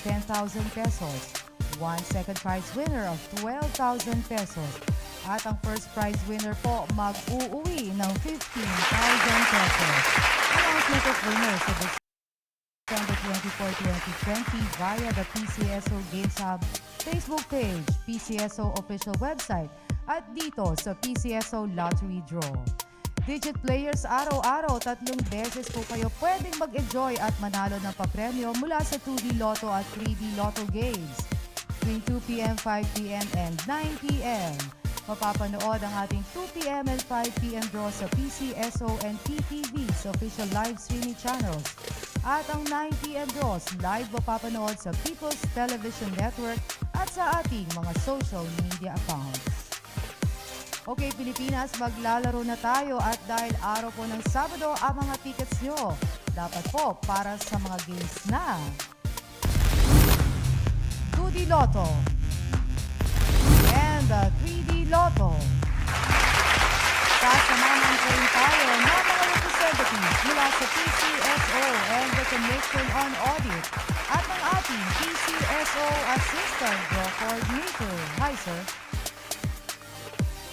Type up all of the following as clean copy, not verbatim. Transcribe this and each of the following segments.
10,000 pesos. One second prize winner of 12,000 pesos. At ang first prize winner po mag-uuwi ng 15,000 pesos. Announcement of winners of December 24, 2020 via the PCSO Games Hub Facebook page, PCSO official website, at dito sa PCSO Lottery Draw. Digit players araw-araw 3 beses po kayo pwedeng mag-enjoy at manalo ng papremyo mula sa 2D Lotto at 3D Lotto games. Between 2 p.m., 5 p.m. and 9 p.m. Mapapanood ang ating 2 p.m. and 5 p.m. draw sa PCSO and PTV's official live streaming channels. At ang 9 p.m. draws live mapapanood sa People's Television Network at sa ating mga social media accounts. Okay, Pilipinas, maglalaro na tayo at dahil araw po ng Sabado ang mga tickets nyo, dapat po para sa mga games na 2D Lotto and 3D Lotto. Sasamahan ko rin tayo ng mga representatives mula sa PCSO and the Commission on Audit at ng ating PCSO Assistant Draw Coordinator. Hi, sir.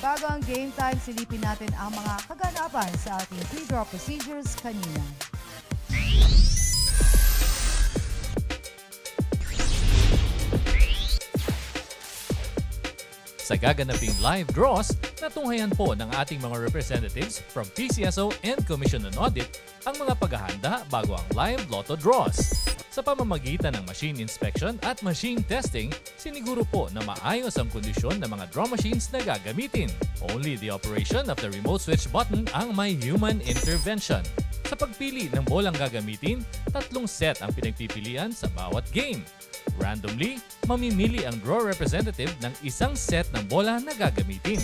Bago ang game time, silipin natin ang mga kaganapan sa ating pre-draw procedures kanina. Sa gaganaping live draws, natunghayan po ng ating mga representatives from PCSO and Commission on Audit ang mga paghahanda bago ang live lotto draws. Sa pamamagitan ng machine inspection at machine testing, siniguro po na maayos ang kondisyon ng mga draw machines na gagamitin. Only the operation of the remote switch button ang may human intervention. Sa pagpili ng bolang gagamitin, 3 set ang pinagpipilian sa bawat game. Randomly, mamimili ang draw representative ng isang set ng bola na gagamitin.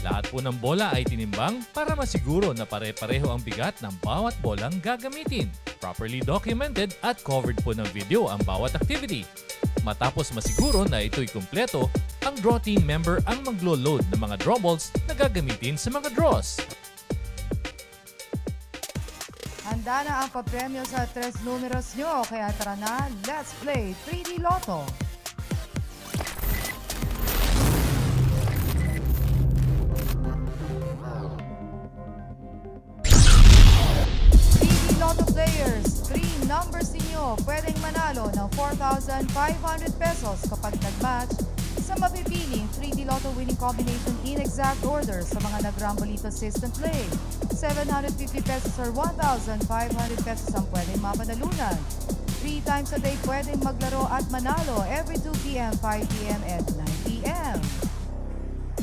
Lahat po ng bola ay tinimbang para masiguro na pare-pareho ang bigat ng bawat bolang gagamitin. Properly documented at covered po ng video ang bawat activity. Matapos masiguro na ito'y kumpleto, ang draw team member ang maglo-load ng mga draw balls na gagamitin sa mga draws. Handa na ang papremyo sa 3 numeros nyo, kaya tara na, let's play 3D Lotto! 3D Lotto players, 3 numbers ninyo pwedeng manalo ng 4,500 pesos kapag nag-match sa mapipiling 3D Lotto winning combination in exact order sa mga nag-Rambolito system play. 750 pesos or 1,500 pesos ang pwedeng mapanalunan. 3 times a day pwedeng maglaro at manalo every 2 p.m., 5 p.m. and 9 p.m.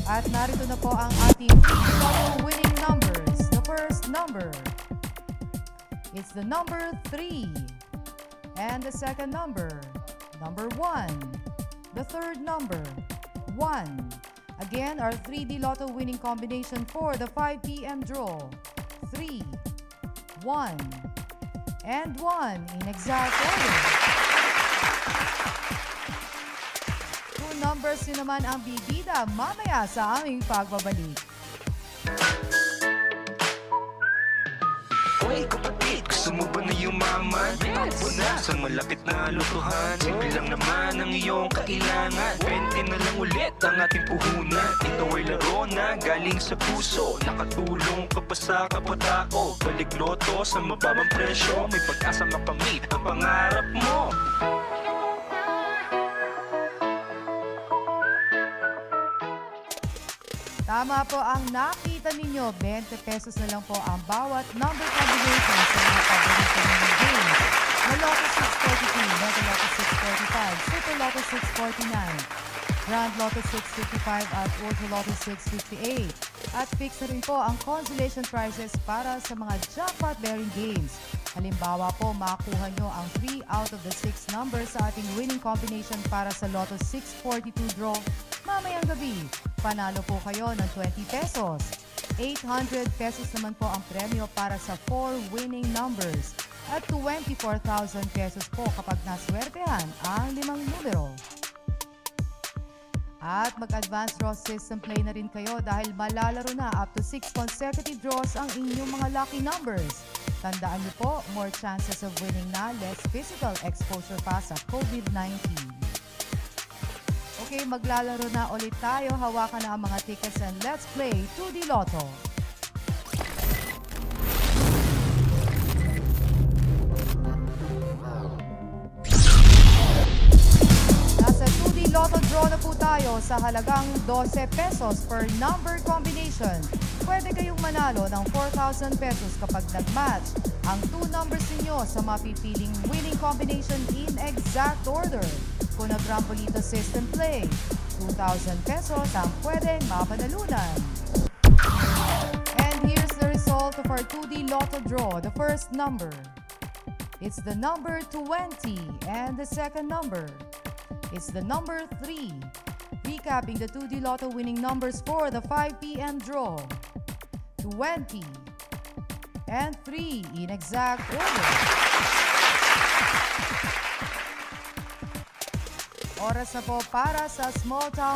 At narito na po ang ating 3D Lotto winning numbers. The first number, it's the number 3. And the second number, number 1. The third number, 1. Again, our 3D Lotto winning combination for the 5 p.m. draw. 3, 1, and 1 in exact order. 2 numbers yun naman ang bibida mamaya sa aming pagbabalik. Oy, kapatid, gusto mo ba na yumaman? Takbo na sa malapit na lutuhan. Simple lang naman ang iyong kailangan. 20 na lang ulit ang ating puhunan. Ito ay laro na galing sa puso. Nakatulong ka pa sa kapatako. Balik loto sa mababang presyo. May pag-asa makamit ang pangarap mo. Tama po ang nakita ninyo, 20 pesos na lang po ang bawat number combination sa mga paborito ng games. Na Lotto 642, Mega Lotto 645, Super Lotto 649, Grand Lotto 655 at Ultra Lotto 658. At fix na rin po ang consolation prizes para sa mga jackpot-bearing games. Halimbawa po, makakuha nyo ang 3 out of the 6 numbers sa ating winning combination para sa Lotto 642 draw mamayang gabi. Panalo po kayo ng 20 pesos. 800 pesos naman po ang premyo para sa 4 winning numbers at 24,000 pesos po kapag naswertehan ang 5 numero. At mag-advance draw system play na rin kayo dahil malalaro na up to 6 consecutive draws ang inyong mga lucky numbers. Tandaan niyo po, more chances of winning na, less physical exposure pa sa COVID-19. Okay, maglalaro na ulit tayo. Hawakan na ang mga tickets and let's play 2D Lotto. Lotto draw na po tayo sa halagang 12 pesos per number combination. Pwede kayong manalo ng 4,000 pesos kapag nag-match ang 2 numbers ninyo sa mapipiling winning combination in exact order. Kung nag-Rambolito system play, 2,000 pesos ang pwedeng mapanalunan. And here's the result of our 2D Lotto draw. The first number, it's the number 20, and the second number, it's the number 3. Recapping the 2D Lotto winning numbers for the 5 p.m. draw. 20 and 3 in exact order. Oras na po para sa Small Town